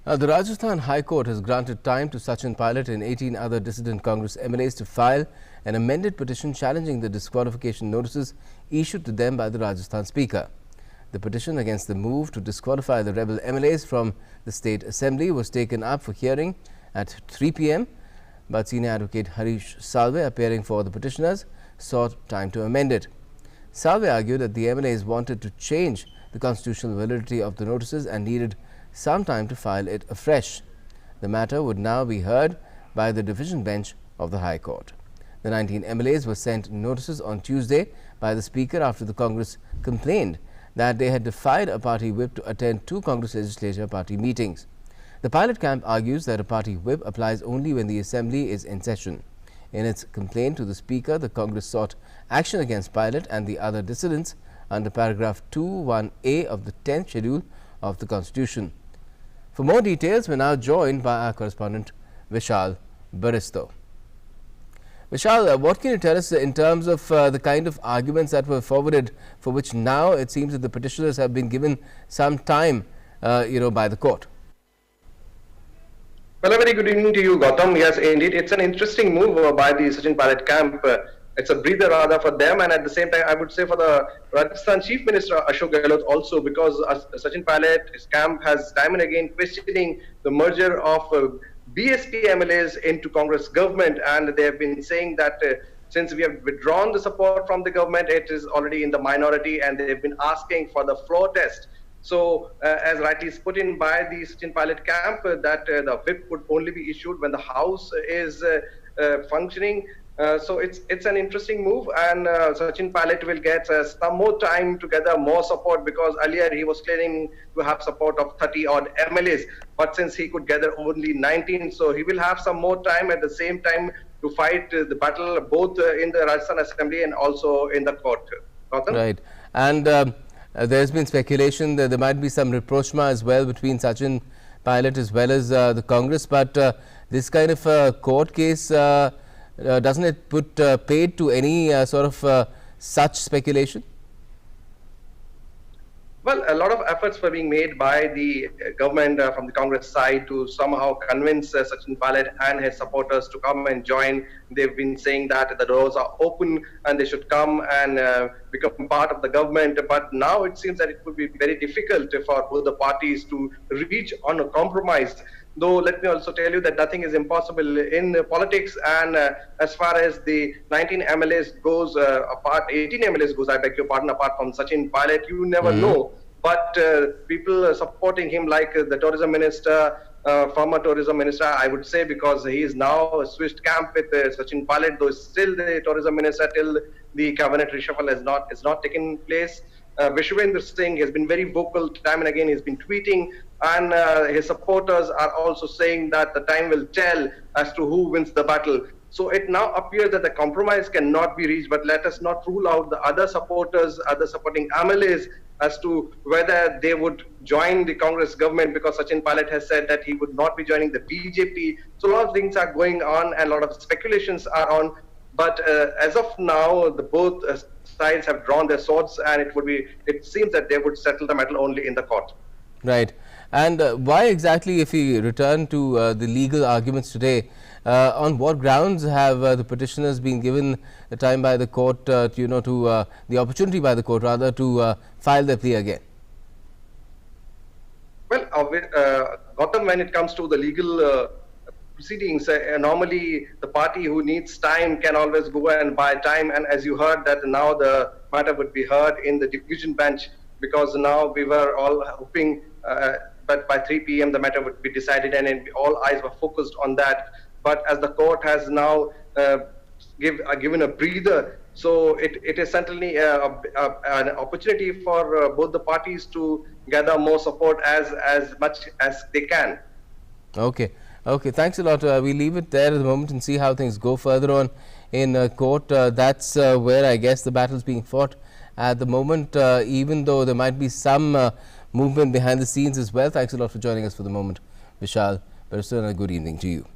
The Rajasthan High Court has granted time to Sachin Pilot and 18 other dissident Congress MLAs to file an amended petition challenging the disqualification notices issued to them by the Rajasthan Speaker. The petition against the move to disqualify the rebel MLAs from the State Assembly was taken up for hearing at 3 p.m. but senior advocate Harish Salve, appearing for the petitioners, sought time to amend it. Salve argued that the MLAs wanted to change the constitutional validity of the notices and needed some time to file it afresh. The matter would now be heard by the division bench of the High Court. The 19 MLAs were sent notices on Tuesday by the Speaker after the Congress complained that they had defied a party whip to attend 2 Congress legislature party meetings. The Pilot camp argues that a party whip applies only when the Assembly is in session. In its complaint to the Speaker, the Congress sought action against Pilot and the other dissidents under paragraph 2(1)(a) of the 10th schedule of the Constitution. For more details, we are now joined by our correspondent Vishal Baristo. Vishal, what can you tell us in terms of the kind of arguments that were forwarded, for which now it seems that the petitioners have been given some time, by the court? Well, a very good evening to you, Gautam. Yes, indeed, it's an interesting move by the Sachin Pilot camp. It's a breather rather for them, and at the same time, I would say for the Rajasthan Chief Minister Ashok Gehlot also, because Sachin Pilot, his camp, has time and again questioning the merger of BSP MLAs into Congress government, and they have been saying that since we have withdrawn the support from the government, it is already in the minority, and they have been asking for the floor test. So, as rightly is put in by the Sachin Pilot camp, that the whip would only be issued when the House is functioning. So it's an interesting move, and Sachin Pilot will get some more time to gather more support, because earlier he was claiming to have support of 30 odd MLAs, but since he could gather only 19, so he will have some more time at the same time to fight the battle both in the Rajasthan Assembly and also in the court. Gautam? Right, and there has been speculation that there might be some rapprochement as well between Sachin Pilot as well as the Congress, but this kind of court case, doesn't it put paid to any such speculation? Well, a lot of efforts were being made by the government from the Congress side to somehow convince Sachin Pilot and his supporters to come and join. They've been saying that the doors are open and they should come and become part of the government. But now it seems that it would be very difficult for both the parties to reach on a compromise. Though let me also tell you that nothing is impossible in politics, and as far as the 19 MLAs goes apart, 18 MLAs goes, I beg your pardon, apart from Sachin Pilot, you never know. But people supporting him, like the tourism minister, former tourism minister, I would say, because he is now switched camp with Sachin Pilot, though still the tourism minister till the cabinet reshuffle is not taken place. Vishwendra Singh has been very vocal time and again. He's been tweeting, and his supporters are also saying that the time will tell as to who wins the battle. So it now appears that the compromise cannot be reached, but let us not rule out the other supporters, other supporting MLAs, as to whether they would join the Congress government, because Sachin Pilot has said that he would not be joining the BJP. So a lot of things are going on and a lot of speculations are on. But as of now, both sides have drawn their swords, and it seems that they would settle the matter only in the court. Right. And why exactly, if we return to the legal arguments today, on what grounds have the petitioners been given the time by the court, the opportunity by the court rather to file their plea again? Well, Gautam, when it comes to the legal proceedings, normally the party who needs time can always go and buy time, and as you heard that now the matter would be heard in the division bench, because now we were all hoping that by 3 p.m. the matter would be decided, and all eyes were focused on that. But as the court has now given a breather, so it is certainly an opportunity for both the parties to gather more support as much as they can. Okay. Okay, thanks a lot. We leave it there at the moment and see how things go further on in court. That's where I guess the battle is being fought at the moment, even though there might be some movement behind the scenes as well. Thanks a lot for joining us for the moment, Vishal Baristo, and a good evening to you.